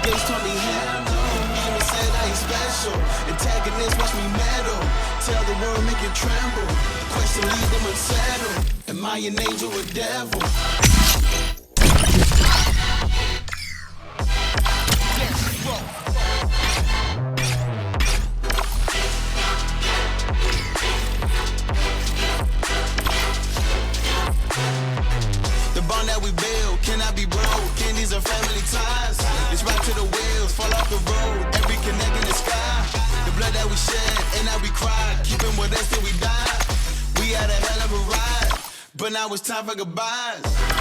Gates told me hell no, even said I ain't special. Antagonists watch me meddle, tell the world make it tremble. Question leave them unsettled, am I an angel or devil? The bond that we build cannot be broken. These are family ties. It's right to the wheels, fall off the road. Every connect in the sky. The blood that we shed and that we cried. Keeping with us till we die. We had a hell of a ride, but now it's time for goodbyes.